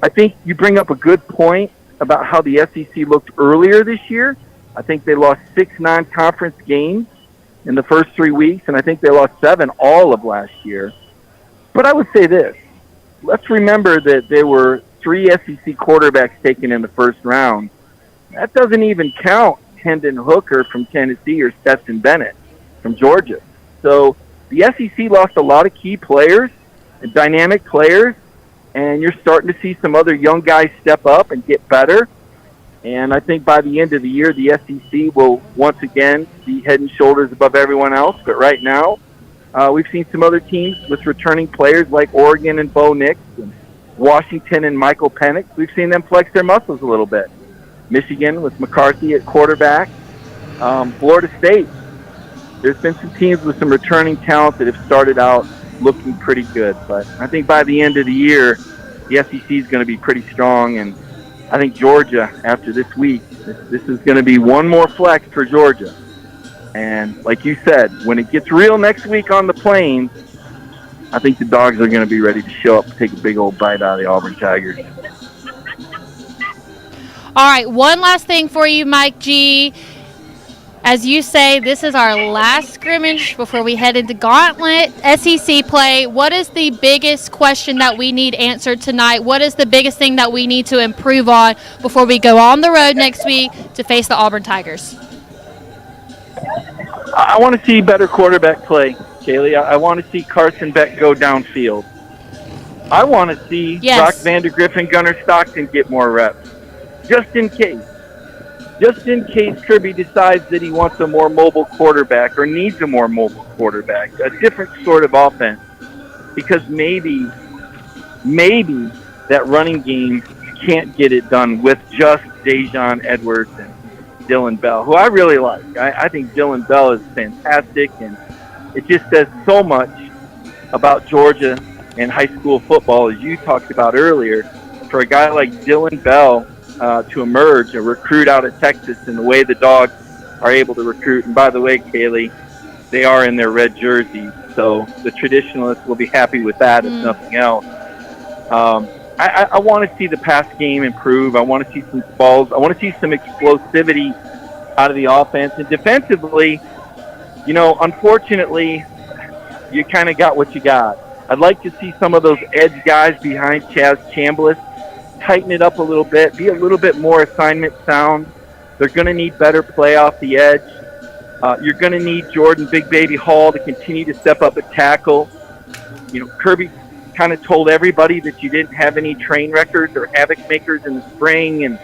D: I think you bring up a good point about how the SEC looked earlier this year. I think they lost 6 non-conference games in the first 3 weeks, and I think they lost 7 all of last year. But I would say this. Let's remember that there were 3 SEC quarterbacks taken in the first round. That doesn't even count Hendon Hooker from Tennessee or Stetson Bennett from Georgia. So the SEC lost a lot of key players and dynamic players, and you're starting to see some other young guys step up and get better. And I think by the end of the year, the SEC will once again be head and shoulders above everyone else. But right now, we've seen some other teams with returning players like Oregon and Bo Nix and Washington and Michael Penix. We've seen them flex their muscles a little bit. Michigan with McCarthy at quarterback. Florida State. There's been some teams with some returning talent that have started out looking pretty good. But I think by the end of the year, the SEC is going to be pretty strong. And I think Georgia, after this week, this is going to be one more flex for Georgia. And like you said, when it gets real next week on the Plains, I think the Dogs are going to be ready to show up and take a big old bite out of the Auburn Tigers.
B: All right, one last thing for you, Mike G. As you say, this is our last scrimmage before we head into Gauntlet SEC play. What is the biggest question that we need answered tonight? What is the biggest thing that we need to improve on before we go on the road next week to face the Auburn Tigers?
D: I want to see better quarterback play, Kaylee. I want to see Carson Beck go downfield. I want to see Brock Vandagriff and Gunnar Stockton get more reps, just in case. just in case Kirby decides that he wants a more mobile quarterback or needs a more mobile quarterback, a different sort of offense, because maybe that running game can't get it done with just Dejon Edwards and Dylan Bell, who I really like. I think Dylan Bell is fantastic, and it just says so much about Georgia and high school football, as you talked about earlier, for a guy like Dylan Bell to emerge and recruit out of Texas in the way the Dogs are able to recruit. And by the way, Kaylee, they are in their red jerseys, so the traditionalists will be happy with that, if nothing else. I want to see the pass game improve. I want to see some balls. I want to see some explosivity out of the offense. And defensively, unfortunately, you kind of got what you got. I'd like to see some of those edge guys behind Chaz Chambliss tighten it up a little bit, be a little bit more assignment sound. They're going to need better play off the edge. You're going to need Jordan Big Baby Hall to continue to step up at tackle. Kirby kind of told everybody that you didn't have any train wreckers or havoc makers in the spring, and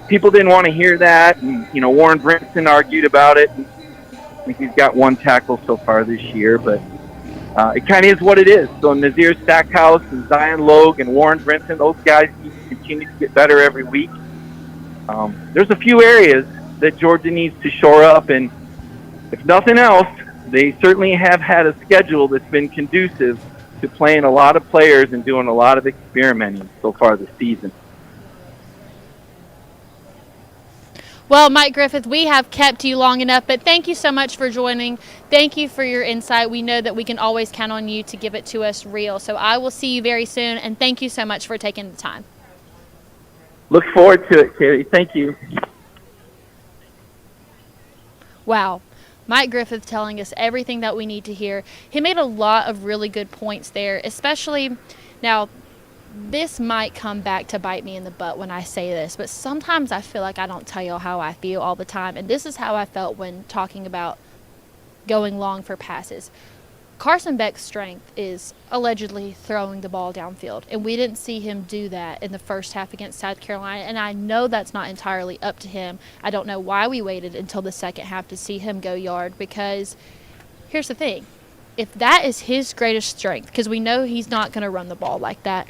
D: people didn't want to hear that. And, Warren Brinson argued about it. I think he's got one tackle so far this year, but it kind of is what it is. So Nazir Stackhouse and Zion Logue and Warren Brinson, those guys need to continue to get better every week. There's a few areas that Georgia needs to shore up, and if nothing else, they certainly have had a schedule that's been conducive to playing a lot of players and doing a lot of experimenting so far this season.
B: Well, Mike Griffith, we have kept you long enough, but thank you so much for joining. Thank you for your insight. We know that we can always count on you to give it to us real. So I will see you very soon, and thank you so much for taking the time.
D: Look forward to it, Carrie. Thank you.
B: Wow. Mike Griffith telling us everything that we need to hear. He made a lot of really good points there, especially now. This might come back to bite me in the butt when I say this, but sometimes I feel like I don't tell you how I feel all the time, and this is how I felt when talking about going long for passes. Carson Beck's strength is allegedly throwing the ball downfield, and we didn't see him do that in the first half against South Carolina, and I know that's not entirely up to him. I don't know why we waited until the second half to see him go yard, because here's the thing. If that is his greatest strength, because we know he's not going to run the ball like that,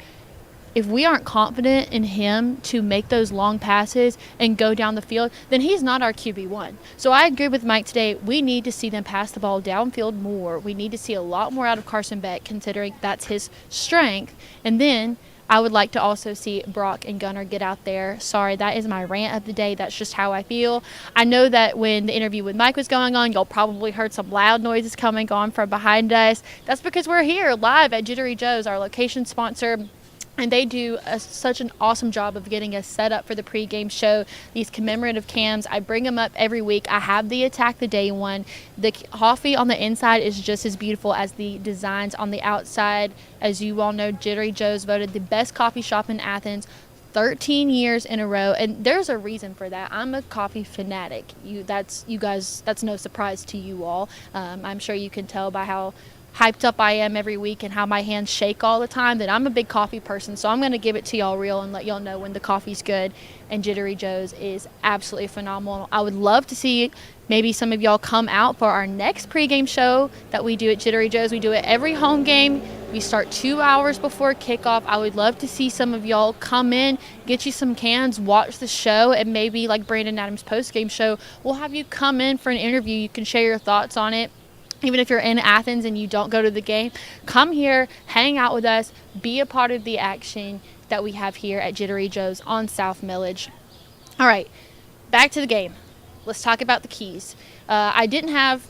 B: if we aren't confident in him to make those long passes and go down the field, then he's not our QB1. So I agree with Mike today. We need to see them pass the ball downfield more. We need to see a lot more out of Carson Beck, considering that's his strength. And then I would like to also see Brock and Gunnar get out there. Sorry, that is my rant of the day. That's just how I feel. I know that when the interview with Mike was going on, y'all probably heard some loud noises coming on from behind us. That's because we're here live at Jittery Joe's, our location sponsor. And they do such an awesome job of getting us set up for the pregame show. These commemorative cams, I bring them up every week. I have the Attack the Day one. The coffee on the inside is just as beautiful as the designs on the outside. As you all know, Jittery Joe's voted the best coffee shop in Athens 13 years in a row, and there's a reason for that. I'm a coffee fanatic. That's no surprise to you all. I'm sure you can tell by how hyped up I am every week and how my hands shake all the time that I'm a big coffee person. So I'm going to give it to y'all real and let y'all know when the coffee's good. And Jittery Joe's is absolutely phenomenal. I would love to see maybe some of y'all come out for our next pregame show that we do at Jittery Joe's. We do it every home game. We start 2 hours before kickoff. I would love to see some of y'all come in, get you some cans, watch the show, and maybe like Brandon Adams' postgame show, we'll have you come in for an interview. You can share your thoughts on it. Even if you're in Athens and you don't go to the game, come here, hang out with us, be a part of the action that we have here at Jittery Joe's on South Millage. All right, back to the game. Let's talk about the keys. I didn't have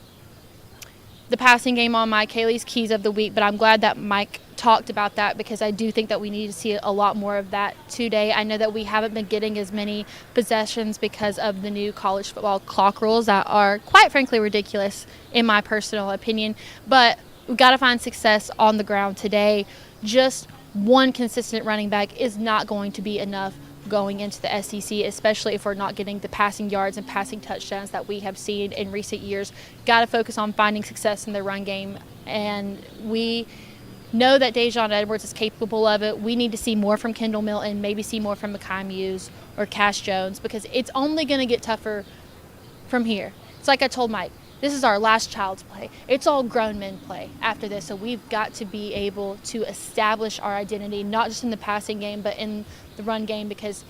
B: the passing game on my Kaylee's keys of the week, but I'm glad that Mike talked about that because I do think that we need to see a lot more of that today. I know that we haven't been getting as many possessions because of the new college football clock rules that are quite frankly ridiculous in my personal opinion, but we've got to find success on the ground today. Just one consistent running back is not going to be enough going into the SEC, especially if we're not getting the passing yards and passing touchdowns that we have seen in recent years. Got to focus on finding success in the run game, and we know that Dejon Edwards is capable of it. We need to see more from Kendall Milton, maybe see more from Mekhi Muse or Cash Jones, because it's only going to get tougher from here. It's like I told Mike, this is our last child's play. It's all grown men play after this, so we've got to be able to establish our identity, not just in the passing game, but in the run game, because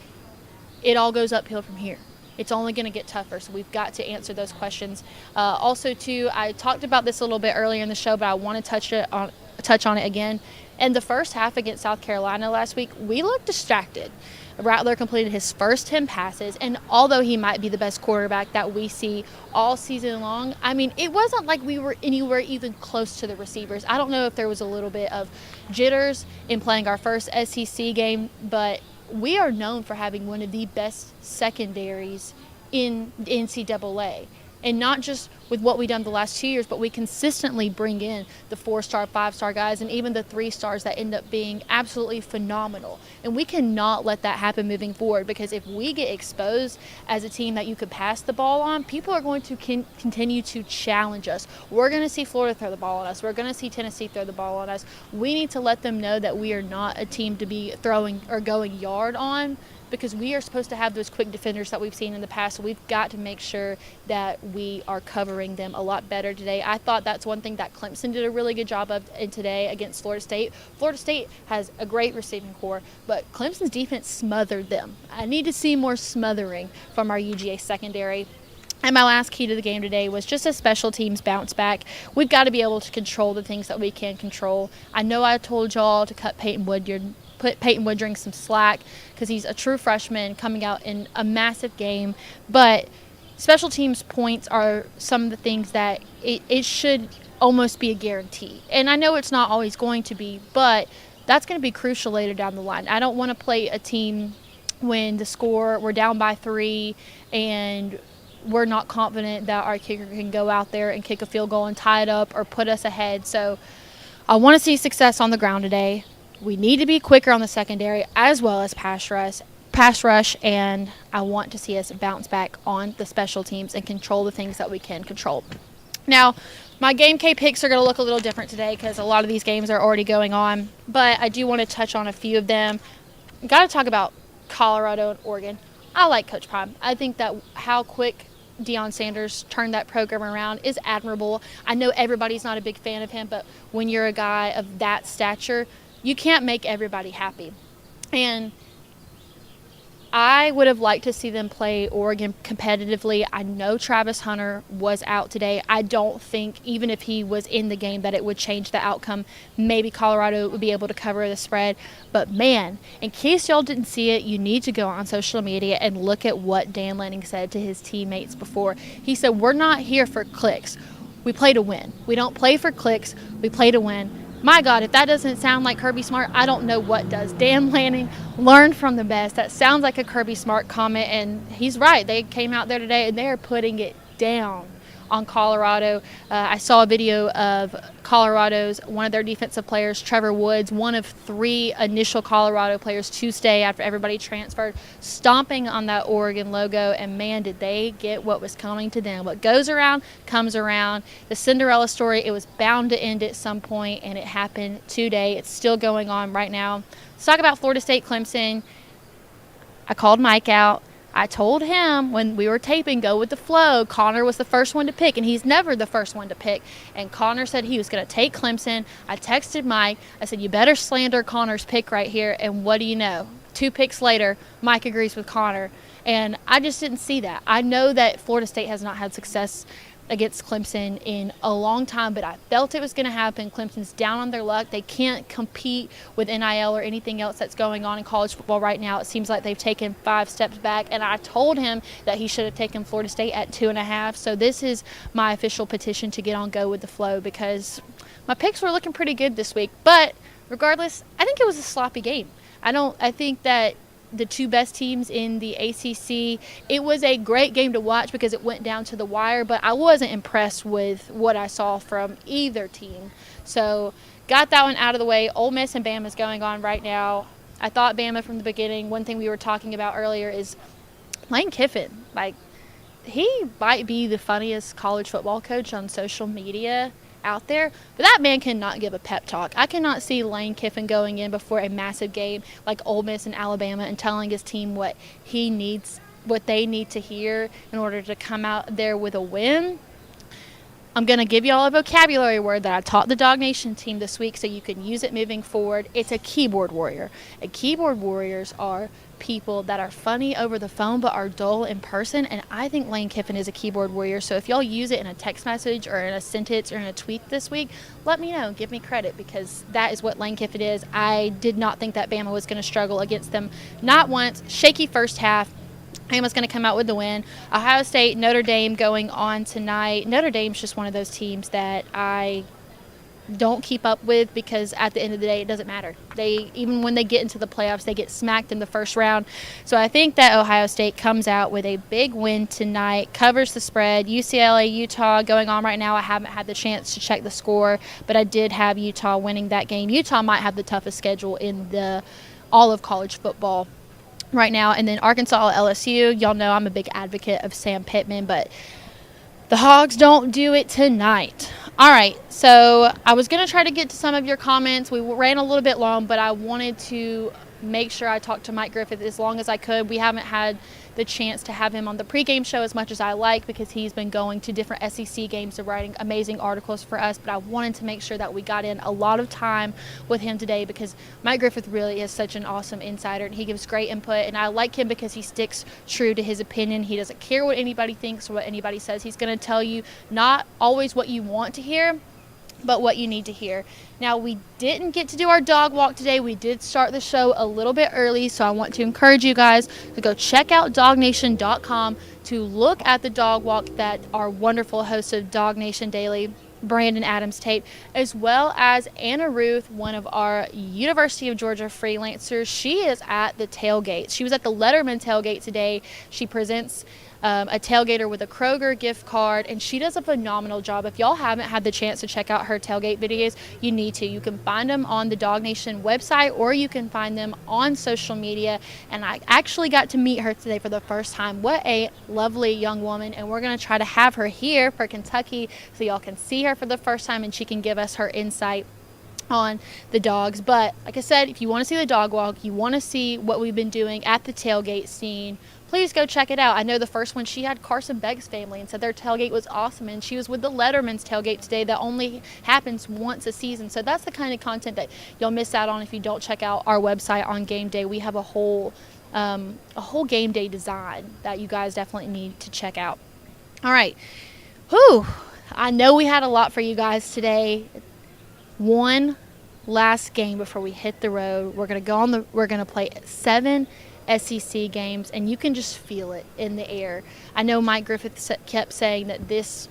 B: it all goes uphill from here. It's only going to get tougher, so we've got to answer those questions. Also, too, I talked about this a little bit earlier in the show, but I want to touch on it again. In the first half against South Carolina last week, we looked distracted. Rattler completed his first 10 passes, and although he might be the best quarterback that we see all season long, I mean, it wasn't like we were anywhere even close to the receivers. I don't know if there was a little bit of jitters in playing our first SEC game, but we are known for having one of the best secondaries in the NCAA. And not just with what we've done the last 2 years, but we consistently bring in the 4-star, 5-star guys, and even the 3-stars that end up being absolutely phenomenal. And we cannot let that happen moving forward, because if we get exposed as a team that you could pass the ball on, people are going to continue to challenge us. We're going to see Florida throw the ball on us. We're going to see Tennessee throw the ball on us. We need to let them know that we are not a team to be throwing or going yard on, because we are supposed to have those quick defenders that we've seen in the past. So we've got to make sure that we are covering them a lot better today. I thought that's one thing that Clemson did a really good job of today against Florida State. Florida State has a great receiving core, but Clemson's defense smothered them. I need to see more smothering from our UGA secondary. And my last key to the game today was just a special teams bounce back. We've got to be able to control the things that we can control. I know I told y'all to put Peyton Woodring some slack, because he's a true freshman coming out in a massive game. But special teams points are some of the things that it should almost be a guarantee. And I know it's not always going to be, but that's going to be crucial later down the line. I don't want to play a team when we're down by 3 and we're not confident that our kicker can go out there and kick a field goal and tie it up or put us ahead. So I want to see success on the ground today. We need to be quicker on the secondary as well as pass rush, and I want to see us bounce back on the special teams and control the things that we can control. Now, my Game K picks are going to look a little different today because a lot of these games are already going on, but I do want to touch on a few of them. Got to talk about Colorado and Oregon. I like Coach Prime. I think that how quick Deion Sanders turned that program around is admirable. I know everybody's not a big fan of him, but when you're a guy of that stature, you can't make everybody happy. And I would have liked to see them play Oregon competitively. I know Travis Hunter was out today. I don't think, even if he was in the game, that it would change the outcome. Maybe Colorado would be able to cover the spread. But, man, in case y'all didn't see it, you need to go on social media and look at what Dan Lanning said to his teammates before. He said, "We're not here for clicks. We play to win. We don't play for clicks. We play to win." My God, if that doesn't sound like Kirby Smart, I don't know what does. Dan Lanning learned from the best. That sounds like a Kirby Smart comment, and he's right. They came out there today, and they're putting it down on Colorado. I saw a video of Colorado's, one of their defensive players, Trevor Woods, one of 3 initial Colorado players to stay after everybody transferred, stomping on that Oregon logo, and man, did they get what was coming to them. What goes around comes around. The Cinderella story, it was bound to end at some point, and it happened today. It's still going on right now. Let's talk about Florida State Clemson. I called Mike out. I told him when we were taping, go with the flow. Connor was the first one to pick, and he's never the first one to pick. And Connor said he was going to take Clemson. I texted Mike. I said, you better slander Connor's pick right here. And what do you know? 2 picks later, Mike agrees with Connor. And I just didn't see that. I know that Florida State has not had success against Clemson in a long time, but I felt it was going to happen. Clemson's down on their luck. They can't compete with NIL or anything else that's going on in college football right now. It seems like they've taken 5 steps back, and I told him that he should have taken Florida State at 2.5. So this is my official petition to get on Go with the Flow, because my picks were looking pretty good this week. But regardless, I think it was a sloppy game. I think that the 2 best teams in the ACC, it was a great game to watch because it went down to the wire, but I wasn't impressed with what I saw from either team. So got that one out of the way. Ole Miss and Bama is going on right now. I thought Bama from the beginning. One thing we were talking about earlier is Lane Kiffin. Like, he might be the funniest college football coach on social media. out there, but that man cannot give a pep talk. I cannot see Lane Kiffin going in before a massive game like Ole Miss and Alabama and telling his team what they need to hear in order to come out there with a win. I'm going to give you all a vocabulary word that I taught the DawgNation team this week so you can use it moving forward. It's a keyboard warrior. And keyboard warriors are people that are funny over the phone but are dull in person, and I think Lane Kiffin is a keyboard warrior. So if y'all use it in a text message or in a sentence or in a tweet this week, let me know. Give me credit, because that is what Lane Kiffin is. I did not think that Bama was going to struggle against them. Not once. Shaky first half. Bama's going to come out with the win. Ohio State, Notre Dame going on tonight. Notre Dame's just one of those teams that I don't keep up with, because at the end of the day, it doesn't matter. Even when they get into the playoffs, they get smacked in the first round. So I think that Ohio State comes out with a big win tonight, covers the spread. UCLA, Utah going on right now. I haven't had the chance to check the score, but I did have Utah winning that game. Utah might have the toughest schedule in all of college football right now. And then Arkansas, LSU. Y'all know I'm a big advocate of Sam Pittman, but the Hogs don't do it tonight. All right, so I was going to try to get to some of your comments. We ran a little bit long, but I wanted to make sure I talked to Mike Griffith as long as I could. We haven't had the chance to have him on the pregame show as much as I like, because he's been going to different SEC games and writing amazing articles for us, but I wanted to make sure that we got in a lot of time with him today, because Mike Griffith really is such an awesome insider, and he gives great input, and I like him because he sticks true to his opinion. He doesn't care what anybody thinks or what anybody says. He's going to tell you not always what you want to hear, but what you need to hear. Now, we didn't get to do our dog walk today. We did start the show a little bit early, so I want to encourage you guys to go check out DawgNation.com to look at the dog walk that our wonderful host of DawgNation Daily, Brandon Adams, taped, as well as Anna Ruth, one of our University of Georgia freelancers. She is at the tailgate. She was at the Letterman tailgate today. She presents a tailgater with a Kroger gift card, and she does a phenomenal job. If y'all haven't had the chance to check out her tailgate videos, you need to. You can find them on the DawgNation website, or you can find them on social media, and I actually got to meet her today for the first time. What a lovely young woman, and we're going to try to have her here for Kentucky so y'all can see her for the first time and she can give us her insight on the dogs. But like I said, if you want to see the dog walk, you want to see what we've been doing at the tailgate scene, please go check it out. I know the first one, she had Carson Begg's family and said their tailgate was awesome, and she was with the Letterman's tailgate today that only happens once a season. So that's the kind of content that you'll miss out on if you don't check out our website on game day. We have a whole game day design that you guys definitely need to check out. All right. Whew. I know we had a lot for you guys today. One last game before we hit the road. We're going to play 7 SEC games, and you can just feel it in the air. I know Mike Griffith kept saying that this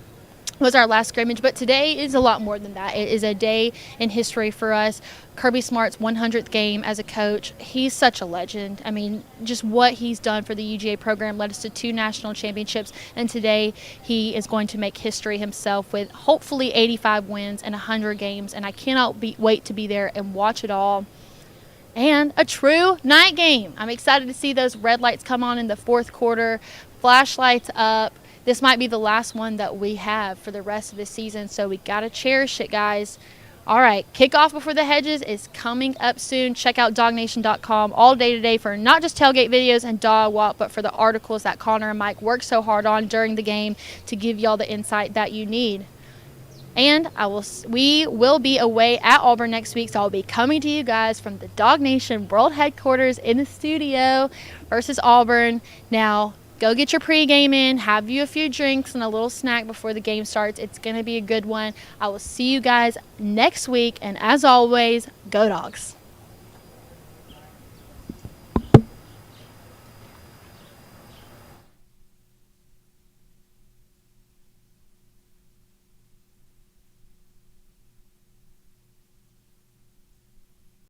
B: was our last scrimmage, but today is a lot more than that. It is a day in history for us. Kirby Smart's 100th game as a coach. He's such a legend. I mean, just what he's done for the UGA program led us to 2 national championships, and today he is going to make history himself with hopefully 85 wins and 100 games, and I cannot wait to be there and watch it all. And a true night game. I'm excited to see those red lights come on in the fourth quarter, flashlights up. This might be the last one that we have for the rest of the season, so we got to cherish it, guys. All right, kickoff before the hedges is coming up soon. Check out DawgNation.com all day today for not just tailgate videos and dog walk, but for the articles that Connor and Mike worked so hard on during the game to give y'all the insight that you need. And we will be away at Auburn next week, so I'll be coming to you guys from the DawgNation World Headquarters in the studio versus Auburn. Now, go get your pregame in, have you a few drinks and a little snack before the game starts. It's going to be a good one. I will see you guys next week, and as always, go Dogs.